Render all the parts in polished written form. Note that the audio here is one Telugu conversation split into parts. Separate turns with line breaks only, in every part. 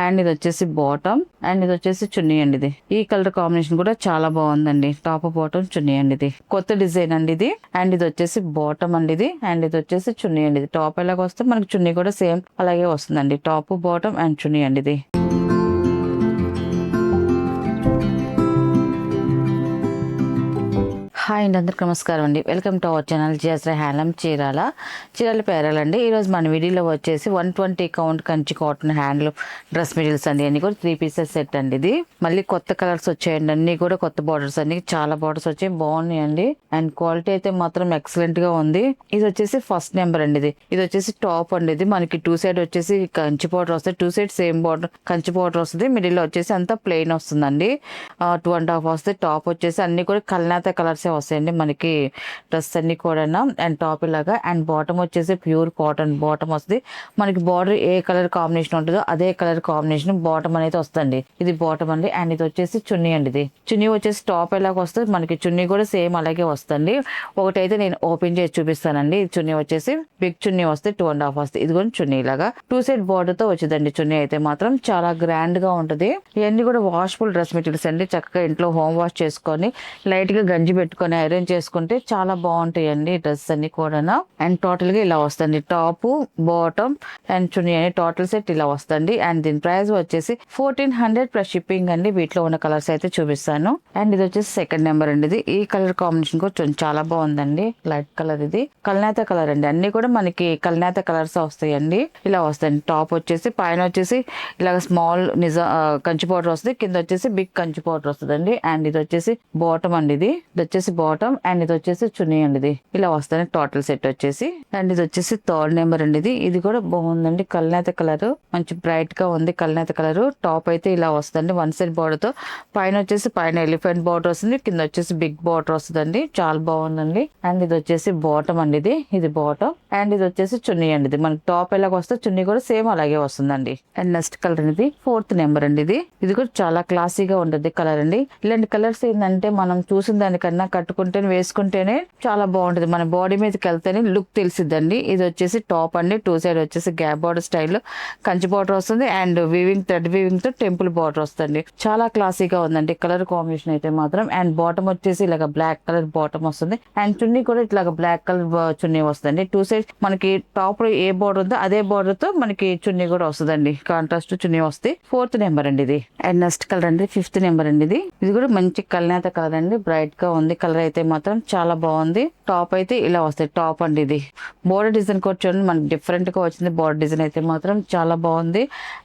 అండ్ ఇది వచ్చేసి బాటమ్ అండ్ ఇది వచ్చేసి చున్నీ అండి. ఇది ఈ కలర్ కాంబినేషన్ కూడా చాలా బాగుందండి. టాప్ బాటమ్ చున్నీ అండి. ఇది కొత్త డిజైన్ అండి ఇది. అండ్ ఇది వచ్చేసి బాటమ్ అండి ఇది. అండ్ ఇది వచ్చేసి చున్నీ అండి. ఇది టాప్ ఎలాగ వస్తే మనకి చున్నీ కూడా సేమ్ అలాగే వస్తుందండి. టాప్ బాటమ్ అండ్ చున్నీ అండి. ఇది హాయ్ అండి, అందరికి నమస్కారం అండి. Welcome to our channel GSR handloom Chirala పేరాలండి. ఈరోజు మన వీడియోలో వచ్చేసి 120 count Kanchi cotton handloom dress materials అండి. అన్ని కూడా 3 పీసెస్ సెట్ అండి. ఇది మళ్ళీ కొత్త కలర్స్ వచ్చాయండి. అన్ని కూడా కొత్త బార్డర్స్ అన్ని చాలా బార్డర్స్ వచ్చాయి, బాగున్నాయండి. అండ్ క్వాలిటీ అయితే మాత్రం ఎక్సలెంట్ గా ఉంది. ఇది వచ్చేసి ఫస్ట్ నెంబర్ అండి. ఇది వచ్చేసి టాప్ అండి. ఇది మనకి 2 సైడ్ వచ్చేసి కంచి బార్డర్ వస్తుంది. 2 side same border Kanchi border వస్తుంది. మిడిల్ లో వచ్చేసి అంతా ప్లెయిన్ వస్తుందండి. 2.5 వస్తుంది. టాప్ వచ్చేసి అన్ని కూడా కల్నాత కలర్స్ వస్తాయండి మనకి డ్రెస్ అన్ని కూడా. అండ్ టాప్ ఇలాగా అండ్ బాటమ్ వచ్చేసి ప్యూర్ కాటన్ బాటమ్ వస్తుంది. మనకి బార్డర్ ఏ కలర్ కాంబినేషన్ ఉంటుందో అదే కలర్ కాంబినేషన్ బాటమ్ అనేది వస్తుంది. ఇది బాటమ్ అండి. అండ్ ఇది వచ్చేసి చున్నీ అండి. ఇది చున్నీ వచ్చేసి టాప్ ఎలాగ వస్తుంది మనకి చున్నీ కూడా సేమ్ అలాగే వస్తుంది. ఒకటైతే నేను ఓపెన్ చేసి చూపిస్తానండి. చున్నీ వచ్చేసి బిగ్ చున్నీ వస్తే 2.5 వస్తుంది. ఇది కూడా చున్నీ ఇలాగా 2 సైడ్ బార్డర్ తో వచ్చిందండి. చున్నీ అయితే మాత్రం చాలా గ్రాండ్ గా ఉంటుంది. ఇవన్నీ కూడా వాషబుల్ డ్రెస్ మెటీరియల్స్ అండి. చక్కగా ఇంట్లో హోమ్ వాష్ చేసుకొని లైట్ గా గంజి పెట్టుకొని ఐరన్ చేసుకుంటే చాలా బాగుంటాయండి డ్రెస్ అన్ని కూడా. అండ్ టోటల్ గా ఇలా వస్తుంది. టాప్ బాటమ్ అండ్ చున్నీ అని టోటల్ సెట్ ఇలా వస్తుంది. అండ్ దీని ప్రైస్ వచ్చేసి 1400 ప్లస్ షిప్పింగ్ అండి. వీటిలో ఉన్న కలర్స్ అయితే చూపిస్తాను. అండ్ ఇది వచ్చేసి సెకండ్ నెంబర్ అండి. ఇది ఈ కలర్ కాంబినేషన్ కూడా చాలా బాగుందండి. లైట్ కలర్, ఇది కల్నేత కలర్ అండి. అన్ని కూడా మనకి కల్నేత కలర్స్ వస్తాయండి. ఇలా వస్తాయండి. టాప్ వచ్చేసి పైన వచ్చేసి ఇలాగ స్మాల్ కంచి పౌడర్ వస్తుంది. కింద వచ్చేసి బిగ్ కంచి పౌడర్ వస్తుంది. అండ్ ఇది వచ్చేసి బాటమ్ అండి. ఇది వచ్చేసి బాటమ్ అండ్ ఇది వచ్చేసి చున్నీ అండి. ఇది ఇలా వస్తుంది టోటల్ సెట్ వచ్చేసి. అండ్ ఇది వచ్చేసి థర్డ్ నెంబర్ అండి. ఇది కూడా బాగుందండి. కల్నేత కలర్ మంచి బ్రైట్ గా ఉంది. కల్నేత కలర్ టాప్ అయితే ఇలా వస్తుంది. 1 సైడ్ బార్డర్ తో పైన వచ్చేసి పైన ఎలిఫెంట్ బార్డర్ వస్తుంది. కింద వచ్చేసి బిగ్ బార్డర్ వస్తుందండి. చాలా బాగుందండి. అండ్ ఇది వచ్చేసి బాటమ్ అండి. ఇది బాటమ్ అండ్ ఇది వచ్చేసి చున్నీ అండి. ఇది మనకి టాప్ ఎలాగ వస్తే చున్నీ కూడా సేమ్ అలాగే వస్తుందండి. అండ్ నెక్స్ట్ కలర్ అనేది ఫోర్త్ నెంబర్ అండి. ఇది కూడా చాలా క్లాసీగా ఉంటుంది కలర్ అండి. ఇలాంటి కలర్స్ ఏంటంటే మనం చూసిన దానికన్నా కట్టుకుంటేనే వేసుకుంటేనే చాలా బాగుంటుంది. మన బాడీ మీదకి వెళ్తేనే లుక్ తెలిసిద్దండి. ఇది వచ్చేసి టాప్ అండి. 2 సైడ్ వచ్చేసి gap border style Kanchi border వస్తుంది. అండ్ వీవింగ్ థ్రెడ్ వీవింగ్ తో టెంపుల్ బార్డర్ వస్తుంది. చాలా క్లాసీగా ఉందండి కలర్ కాంబినేషన్ అయితే మాత్రం. అండ్ బాటమ్ వచ్చేసి ఇలాగ బ్లాక్ కలర్ బాటమ్ వస్తుంది. అండ్ చున్నీ కూడా ఇట్లాగ బ్లాక్ కలర్ చున్నీ వస్తుంది. 2 సైడ్ మనకి టాప్ లో ఏ బార్డర్ ఉందో అదే బార్డర్ తో మనకి చున్నీ కూడా వస్తుందండి. కాంట్రాస్ట్ చున్నీ వస్తే ఫోర్త్ నెంబర్ అండి. ఇది అండ్ నెక్స్ట్ కలర్ అండి ఫిఫ్త్ నెంబర్ అండి. ఇది కూడా మంచి కల్నేత కలర్ అండి. బ్రైట్ గా ఉంది కలర్ అయితే మాత్రం చాలా బాగుంది. టాప్ అయితే ఇలా వస్తాయి. టాప్ అండి. ఇది బోర్డర్ డిజైన్ కూడా చూడండి మనకి డిఫరెంట్ గా వచ్చింది. బోర్డర్ డిజైన్ అయితే మాత్రం చాలా బాగుంది.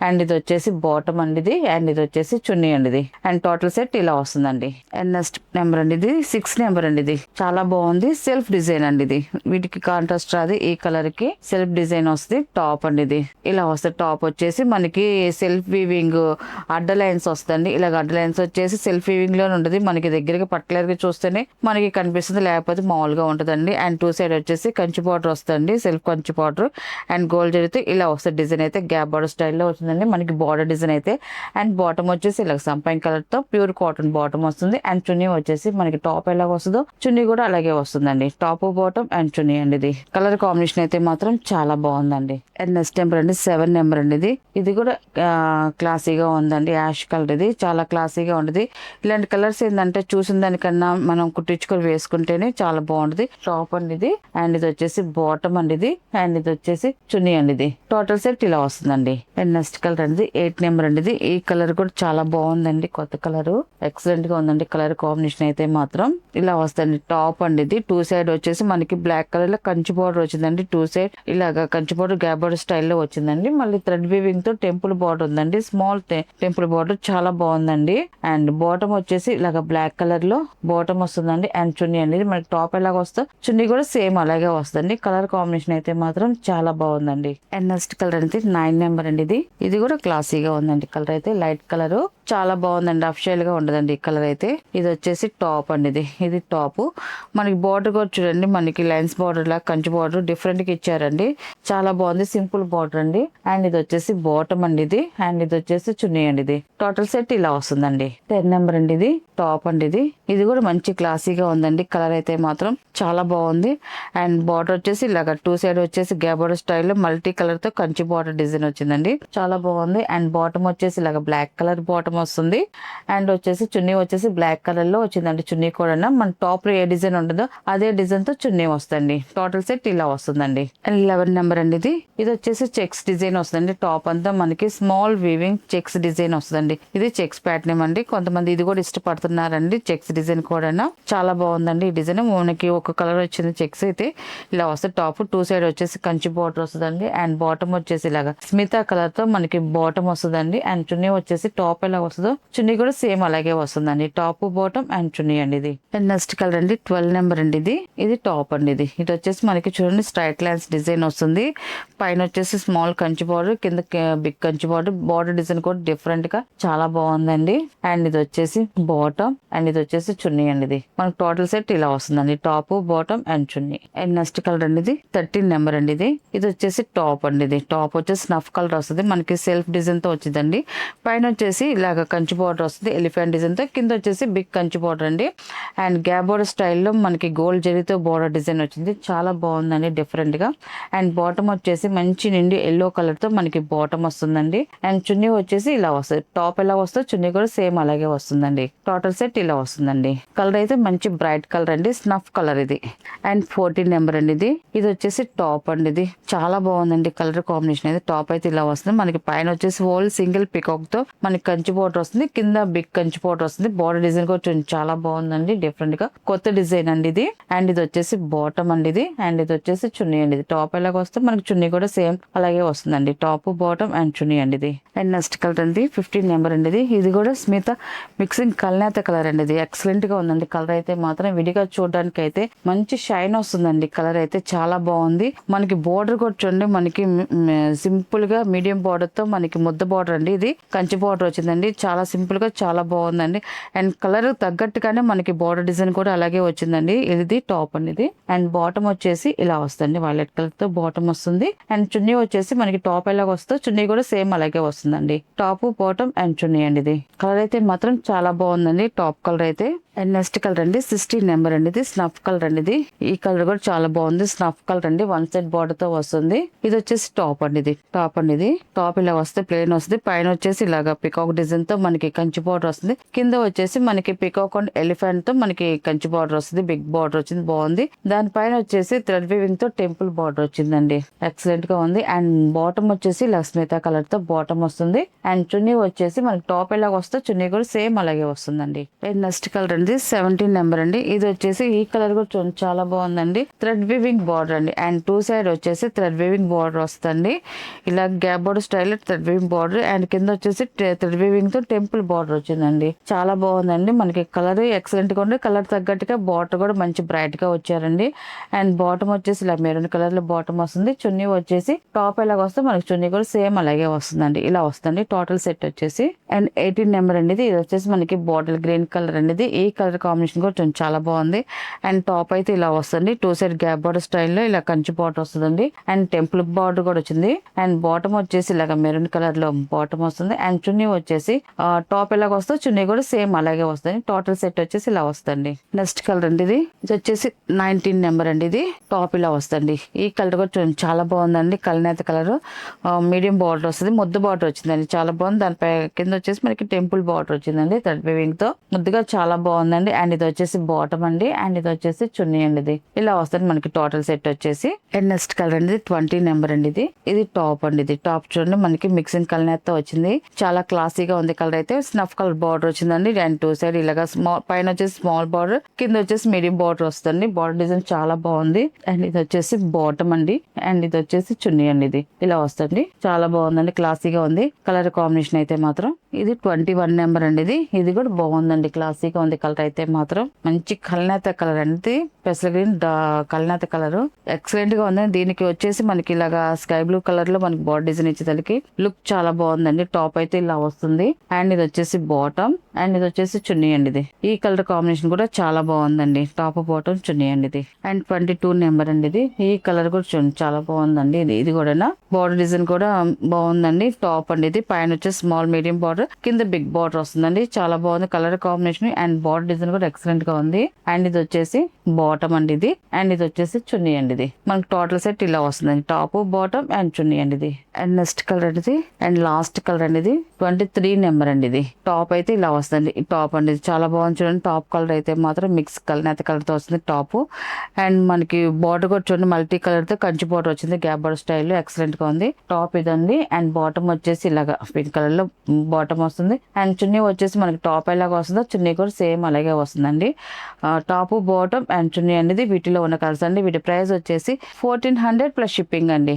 అండ్ ఇది వచ్చేసి బాటమ్ అండి. అండ్ ఇది వచ్చేసి చున్నీ అండి. అండ్ టోటల్ సెట్ ఇలా వస్తుందండి. అండ్ నెక్స్ట్ నెంబర్ అండి. ఇది 6 నెంబర్ అండి. ఇది చాలా బాగుంది. సెల్ఫ్ డిజైన్ అండి. ఇది వీటికి కాంట్రాస్ట్ రాదు. ఈ కలర్ కి సెల్ఫ్ డిజైన్ వస్తుంది. టాప్ అండి. ఇది ఇలా వస్తుంది. టాప్ వచ్చేసి మనకి సెల్ఫ్ వీవింగ్ అడ్డ లైన్స్ వస్తుంది. ఇలాగ అడ్డ లైన్స్ వచ్చేసి సెల్ఫ్ వీవింగ్ లోనే ఉంటుంది. మనకి దగ్గరగా పర్టికులర్ చూస్తేనే మనకి కనిపిస్తుంది, లేకపోతే మామూలుగా ఉంటుందండి. అండ్ 2 సైడ్ వచ్చేసి కంచి బార్డర్ వస్తుంది. Self Kanchi border and gold జరిగితే ఇలా వస్తుంది. డిజైన్ అయితే గ్యాప్ బార్డర్ స్టైల్లో వచ్చిందండి మనకి బార్డర్ డిజైన్ అయితే. అండ్ బాటమ్ వచ్చేసి ఇలా సంపైన్ కలర్ తో ప్యూర్ కాటన్ బాటమ్ వస్తుంది. అండ్ చున్నీ వచ్చేసి మనకి టాప్ ఎలాగ వస్తుందో చున్నీ కూడా అలాగే వస్తుందండి. టాప్ బాటమ్ అండ్ చున్నీ అండి. ఇది కలర్ కాంబినేషన్ అయితే మాత్రం చాలా బాగుందండి. అండ్ నెక్స్ట్ నెంబర్ అండి 7 నెంబర్ అండి. ఇది కూడా క్లాసీగా ఉందండి. Ash colour. ఇది చాలా క్లాసీగా ఉంటుంది. ఇలాంటి కలర్స్ ఏంటంటే చూసిన దానికన్నా మనం కుట్టించుకొని వేసుకుంటేనే చాలా బాగుంటుంది. టాప్ అండి. ఇది అండ్ ఇది వచ్చేసి బాటమ్ అండి. ఇది అండ్ ఇది వచ్చేసి చున్నీ అండి. ఇది టోటల్ సెట్ ఇలా వస్తుందండి. అండ్ నెక్స్ట్ కలర్ అండి 8 నెంబర్ అండి. ఈ కలర్ కూడా చాలా బాగుందండి. కొత్త కలర్ ఎక్సలెంట్ గా ఉందండి. కలర్ కాంబినేషన్ అయితే మాత్రం ఇలా వస్తుంది. టాప్ అండి. ఇది 2 సైడ్ వచ్చేసి మనకి బ్లాక్ కలర్ లో కంచి బార్డర్ వచ్చిందండి. 2 సైడ్ ఇలాగా కంచి బార్డర్ గ్యాప్ బార్డర్ స్టైల్లో వచ్చిందండి. మళ్ళీ థ్రెడ్ వీవింగ్ తో టెంపుల్ బార్డర్ ఉందండి. స్మాల్ టెంపుల్ బార్డర్ చాలా బాగుందండి. అండ్ బాటమ్ వచ్చేసి ఇలాగ బ్లాక్ కలర్ లో బాటమ్ వస్తుందండి. అండ్ చున్నీ అనేది మనకి టాప్ ఎలాగ వస్తా చున్నీ కూడా సేమ్ అలాగే వస్తుంది. కలర్ కాంబినేషన్ అయితే మాత్రం చాలా బాగుందండి. అండ్ నెక్స్ట్ కలర్ అనేది 9 నెంబర్ అండి. ఇది కూడా క్లాసీగా ఉందండి. కలర్ అయితే లైట్ కలర్ చాలా బాగుందండి, అఫిషియల్ గా ఉండదండి ఈ కలర్ అయితే. ఇది వచ్చేసి టాప్ అండి, ఇది టాప్. మనకి బార్డర్ కూడా చూడండి, మనకి లైన్స్ బార్డర్ లా కంచి బార్డర్ డిఫరెంట్ గా ఇచ్చారండి. చాలా బాగుంది, సింపుల్ బార్డర్ అండి. అండ్ ఇది వచ్చేసి బాటమ్ అండి ఇది. అండ్ ఇది వచ్చేసి చున్నీ అండి. ఇది టోటల్ సెట్ ఇలా వస్తుందండి. 10 నెంబర్ అండి, ఇది టాప్ అండి. ఇది కూడా మంచి క్లాసీగా ఉందండి. కలర్ అయితే మాత్రం చాలా బాగుంది. అండ్ బార్డర్ వచ్చేసి ఇలాగ 2 సైడ్ వచ్చేసి గ్యాబోర్డర్ స్టైల్లో మల్టీ కలర్ తో కంచి బార్డర్ డిజైన్ వచ్చిందండి. చాలా బాగుంది. అండ్ బాటమ్ వచ్చేసి ఇలాగ బ్లాక్ కలర్ బాటమ్ వస్తుంది. అండ్ వచ్చేసి చున్నీ వచ్చేసి బ్లాక్ కలర్ లో వచ్చిందండి. చున్నీ కూడా మన టాప్ లో ఏ డిజైన్ ఉంటుందో అదే డిజైన్ తో చున్నీ వస్తుంది. టోటల్ సెట్ ఇలా వస్తుందండి. అండ్ 11 నెంబర్ అండి, ఇది వచ్చేసి చెక్స్ డిజైన్ వస్తుందండి. టాప్ అంతా మనకి స్మాల్ వీవింగ్ చెక్స్ డిజైన్ వస్తుందండి. ఇది చెక్స్ ప్యాటర్న్ అండి. కొంతమంది ఇది కూడా ఇష్టపడుతున్నారండి, చెక్స్ డిజైన్ కూడా. చాలా బాగుందండి ఈ డిజైన్. మనకి ఒక కలర్ వచ్చింది చెక్స్ అయితే ఇలా వస్తుంది. టాప్ 2 సైడ్ వచ్చేసి కంచి బార్డర్ వస్తుందండి. అండ్ బాటమ్ వచ్చేసి ఇలాగా స్మితా కలర్ తో మనకి బాటమ్ వస్తుందండి. అండ్ చున్నీ వచ్చేసి టాప్ ఎలా వస్తుందో చున్నీ కూడా సేమ్ అలాగే వస్తుందండి. టాప్ బాటమ్ అండ్ చున్నీ అండి ఇది. అండ్ నెక్స్ట్ కలర్ అండి 12 నెంబర్ అండి, ఇది టాప్ అండి. ఇది వచ్చేసి మనకి చూడండి స్ట్రైట్ లైన్స్ డిజైన్ వస్తుంది. పైన వచ్చేసి స్మాల్ కంచి బార్డర్, కింద big Kanchi border. Border design కూడా డిఫరెంట్ గా చాలా బాగుందండి. అండ్ ఇది వచ్చేసి బాటమ్ అండ్ ఇది వచ్చేసి చున్నీ అండి. ఇది మనకి టోటల్ సెట్ ఇలా వస్తుందండి. Top bottom and chunni. And next colour అండి, ఇది 13 నెంబర్ అండి. ఇది వచ్చేసి టాప్ అండి. ఇది టాప్ వచ్చేసి స్నఫ్ కలర్ వస్తుంది. మనకి సెల్ఫ్ డిజైన్ తో వచ్చిందండి. పైన వచ్చేసి ఇలాగ కంచి బార్డర్ వస్తుంది ఎలిఫెంట్ డిజైన్ తో. కింద వచ్చేసి బిగ్ కంచి బార్డర్ అండి. అండ్ గ్యాప్ బార్డర్ స్టైల్లో మనకి గోల్డ్ జరీతో బార్డర్ డిజైన్ వచ్చింది. చాలా బాగుందండి డిఫరెంట్ గా. అండ్ బాటమ్ వచ్చేసి మంచి నిండి ఎల్లో కలర్ తో మనకి బాటమ్ వస్తుందండి. అండ్ చున్నీ వచ్చేసి ఇలా వస్తుంది. టాప్ ఎలా వస్తుందో చున్నీ కూడా సేమ్ అలాగే వస్తుందండి. టోటల్ సెట్ ఇలా వస్తుందండి. కలర్ అయితే మంచి బ్రైట్ కలర్ అండి, స్నఫ్ కలర్ ఇది. అండ్ 14 నెంబర్ అండి, ఇది వచ్చేసి టాప్ అండి. ఇది చాలా బాగుందండి కలర్ కాంబినేషన్ అయితే. టాప్ అయితే ఇలా వస్తుంది. మనకి పైన వచ్చేసి హోల్ సింగిల్ పికాక్ తో మనకి కంచి బార్డర్ వస్తుంది. కింద బిగ్ కంచి బార్డర్ వస్తుంది. బార్డర్ డిజైన్ కూడా చాలా బాగుందండి, డిఫరెంట్ గా కొత్త డిజైన్ అండి ఇది. అండ్ ఇది వచ్చేసి బాటమ్ అండి ఇది. అండ్ ఇది వచ్చేసి చున్నీ అండి. ఇది టాప్ ఎలాగ వస్తే మనకి చున్నీ కూడా సేమ్ అలాగే వస్తుందండి. టాప్ బాటమ్ అండ్ చున్నీ అండి ఇది. అండ్ నెక్స్ట్ కలర్ అండి 15 నెంబర్ అండి, ఇది కూడా స్మిత మిక్సింగ్ కల్నేత కలర్ అండి. ఇది ఎక్సలెంట్ గా ఉందండి. కలర్ అయితే మాత్రం విడిగా చూడడానికి అయితే మంచి షైన్ వస్తుందండి. కలర్ అయితే చాలా బాగుంది. మనకి బోర్డర్ కూడా చూడండి, మనకి సింపుల్ గా మీడియం బోర్డర్ తో మనకి ముద్ద బోర్డర్ అండి. ఇది కంచి బోర్డర్ వచ్చిందండి. చాలా సింపుల్ గా చాలా బాగుందండి. అండ్ కలర్ తగ్గట్టుగానే మనకి బోర్డర్ డిజైన్ కూడా అలాగే వచ్చిందండి. ఇది టాప్ అండి ఇది. అండ్ బాటమ్ వచ్చేసి ఇలా వస్తుంది, వైలెట్ కలర్ తో బాటమ్ వస్తుంది. అండ్ చున్నీ వచ్చేసి మనకి టాప్ ఎలాగ వస్తుందో చున్నీ కూడా సేమ్ అలాగే వస్తుందండి. టాప్ బాటమ్ అండ్ చున్నీ అండి ఇది. కలర్ అయితే మాత్రం చాలా బాగుందండి టాప్ కలర్ అయితే. అండ్ నెక్స్ట్ కలర్ అండి 16 నెంబర్ అండి, ఇది స్నఫ్ కలర్ అండి. ఇది ఈ కలర్ కూడా చాలా బాగుంది, స్నఫ్ కలర్ అండి. 1 సైడ్ బార్డర్ తో వస్తుంది. ఇది వచ్చేసి టాప్ అండి. ఇది టాప్ అండి. ఇది టాప్ ఇలా వస్తే ప్లేన్ వస్తుంది. పైన వచ్చేసి ఇలాగా పికాక్ డిజైన్ తో మనకి కంచి బార్డర్ వస్తుంది. కింద వచ్చేసి మనకి పికాక్ అండ్ ఎలిఫెంట్ తో మనకి కంచి బార్డర్ వస్తుంది. బిగ్ బార్డర్ వచ్చింది, బాగుంది. దానిపైన వచ్చేసి థ్రెడ్ వీవింగ్ తో టెంపుల్ బార్డర్ వచ్చిందండి. ఎక్సలెంట్ గా ఉంది. అండ్ బాటమ్ వచ్చేసి లక్ష్మిత కలర్ తో బాటమ్ వస్తుంది. అండ్ చున్నీ వచ్చేసి మనకి టాప్ ఎలాగ వస్తే చున్నీ కూడా సేమ్ అలాగే వస్తుందండి. నెక్స్ట్ కలర్ అండి 17 నెంబర్ అండి. ఇది వచ్చేసి ఈ కలర్ కూడా చాలా బాగుందండి. థ్రెడ్ వీవింగ్ బార్డర్ అండి. అండ్ 2 సైడ్ వచ్చేసి థ్రెడ్ వీవింగ్ బార్డర్ వస్తుంది. ఇలా gap border style thread weaving border. And కింద వచ్చేసి థ్రెడ్ వీవింగ్ తో టెంపుల్ బార్డర్ వచ్చిందండి. చాలా బాగుందండి. మనకి కలర్ ఎక్సలెంట్ గా ఉంది. కలర్ తగ్గట్టుగా బార్డర్ కూడా మంచి బ్రైట్ గా వచ్చారండి. అండ్ బాటమ్ వచ్చేసి ఇలా మెరూన్ కలర్ లో బాటమ్ వస్తుంది. చున్నీ వచ్చేసి టాప్ ఎలాగ వస్తే మనకి చున్నీ కూడా సేమ్ అలాగే వస్తుందండి. ఇలా వస్తుంది టోటల్ సెట్ వచ్చేసి. అండ్ 18 నెంబర్ అండి, ఇది వచ్చేసి మనకి బాటిల్ గ్రీన్ కలర్ అండి. ఈ కలర్ కాంబినేషన్ కూడా చాలా బాగుంది. అండ్ టాప్ అయితే ఇలా వస్తుంది. 2 సైడ్ గ్యాప్ బార్డర్ స్టైల్లో ఇలా కంచి బార్డర్ వస్తుందండి. అండ్ టెంపుల్ బార్డర్ కూడా వచ్చింది. అండ్ బాటమ్ వచ్చేసి ఇలాగ మెరూన్ కలర్ లో బాటమ్ వస్తుంది. అండ్ చున్నీ వచ్చేసి టాప్ ఎలాగ వస్తుందో చున్నీ కూడా సేమ్ అలాగే వస్తుంది. టోటల్ సెట్ వచ్చేసి ఇలా వస్తుంది. నెక్స్ట్ కలర్ అండి, ఇది వచ్చేసి 19 నెంబర్ అండి. ఇది టాప్ ఇలా వస్తుంది. ఈ కలర్ కూడా చాలా బాగుందండి. కలనేత కలర్ మీడియం బార్డర్ వస్తుంది. ముద్దు బార్డర్ వచ్చిందండి, చాలా బాగుంది. దానిపై కింద వచ్చేసి మనకి టెంపుల్ బార్డర్ వచ్చిందండి. థ్రెడ్ వీవింగ్ తో ముద్దుగా చాలా బాగుందండి. అండ్ ఇది వచ్చేసి బాటమ్ అండి. అండ్ ఇది వచ్చేసి చున్నీ అండి. ఇది ఇలా వస్తుంది మనకి టోటల్ సెట్ వచ్చేసి. అండ్ నెక్స్ట్ కలర్ అండి 20 నెంబర్ అండి. ఇది టాప్ అండి. ఇది టాప్ చూడండి మనకి మిక్సింగ్ కలర్ తో వచ్చింది. చాలా క్లాసీగా ఉంది. కలర్ అయితే స్నఫ్ కలర్ బార్డర్ వచ్చిందండి. అండ్ 2 సైడ్ ఇలాగా పైన వచ్చేసి స్మాల్ బార్డర్, కింద వచ్చేసి మీడియం బార్డర్ వస్తుంది. బార్డర్ డిజైన్ చాలా బాగుంది. అండ్ ఇది వచ్చేసి బాటమ్ అండి. అండ్ ఇది వచ్చేసి చున్నీ అండి. ఇది ఇలా వస్తుంది. చాలా బాగుందండి, క్లాసీగా ఉంది. కలర్ కాంబినేషన్ అయితే మాత్రం. ఇది 21 నెంబర్ అండి. ఇది కూడా బాగుందండి, క్లాసీగా ఉంది. కలర్ అయితే మాత్రం మంచి కల్నేత కలర్ అండి. పెసల గ్రీన్ కల్నాత కలర్ ఎక్సలెంట్ గా ఉందండి. దీనికి వచ్చేసి మనకి ఇలాగా స్కై బ్లూ కలర్ లో మనకి బాడీ డిజైన్ ఇచ్చేసరికి లుక్ చాలా బాగుందండి. టాప్ అయితే ఇలా వస్తుంది అండ్ ఇది వచ్చేసి బాటమ్ అండ్ ఇది వచ్చేసి చున్నీ అండి. ఇది ఈ కలర్ కాంబినేషన్ కూడా చాలా బాగుందండి. టాప్ బాటమ్ చున్నీ అండి ఇది. అండ్ 22 నెంబర్ అండి ఇది. ఈ కలర్ కూడా చూడండి చాలా బాగుందండి. ఇది కూడా బార్డర్ డిజైన్ కూడా బాగుందండి. టాప్ అండి ఇది. పైన వచ్చేసి స్మాల్ మీడియం బార్డర్, కింద బిగ్ బార్డర్ వస్తుందండి. చాలా బాగుంది colour combination and border design కూడా ఎక్సలెంట్ గా ఉంది. అండ్ ఇది వచ్చేసి బాటమ్ అండి ఇది. అండ్ ఇది వచ్చేసి చున్నీ అండి ఇది. మనకి టోటల్ సెట్ ఇలా వస్తుందండి. టాప్ బాటమ్ అండ్ చున్నీ అండి ఇది. అండ్ నెక్స్ట్ కలర్ అండి అండ్ లాస్ట్ కలర్ అండి ఇది. 23 నెంబర్ అండి ఇది. టాప్ అయితే ఇలా వస్తుంది. ఈ టాప్ అండి చాలా బాగుంది చూడండి. టాప్ కలర్ అయితే మాత్రం మిక్స్ కలర్ నేత కలర్ తో వస్తుంది టాప్. అండ్ మనకి బార్డర్ కూడా చూడండి మల్టీ కలర్ తో కంచి బార్డర్ వచ్చింది. గ్యాప్ బార్డర్ స్టైల్ ఎక్సలెంట్ గా ఉంది. టాప్ ఇదండి. అండ్ బాటమ్ వచ్చేసి ఇలాగా పింక్ కలర్ లో బాటమ్ వస్తుంది. అండ్ చున్నీ వచ్చేసి మనకి టాప్ ఎలాగా వస్తుందో చున్నీ కూడా సేమ్ అలాగే వస్తుందండి. టాప్ బాటమ్ అండ్ చున్నీ అనేది వీటిలో ఉన్న కలర్స్ అండి. వీటి ప్రైస్ వచ్చేసి 1400 ప్లస్ షిప్పింగ్ అండి.